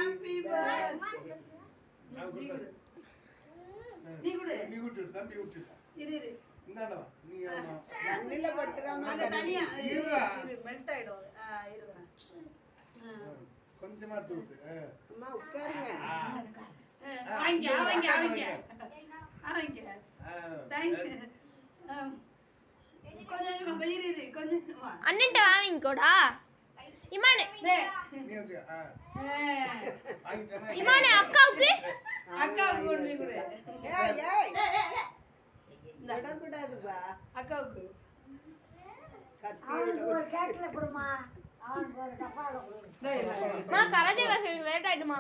Happy birthday. நீ குடு. நீ குடு தம்பி குடு. இரு. இந்தாடா. நீ மண்ணில பட்டறாம அங்க தனியா இரு மெல்ட் ஆயிடும். இருங்க. கொஞ்சமா தூத்து. அம்மா உட்காருங்க. அவங்க. Thank you. கொஞ்சம் இரு கொஞ்சம் அண்ணன்ட்ட வாங்கிக்கோடா இமானு. நீ வந்து இமானு அக்காவுக்கு கொண்டு கொடு. ஏய் நடக்கூடாதுப்பா. அக்காவுக்கு ஒரு கேட்ல கொடுமா. அவனுக்கு ஒரு டப்பால கொடு. கராத்தே கிளாஸ் லேட் ஆயிடுமா.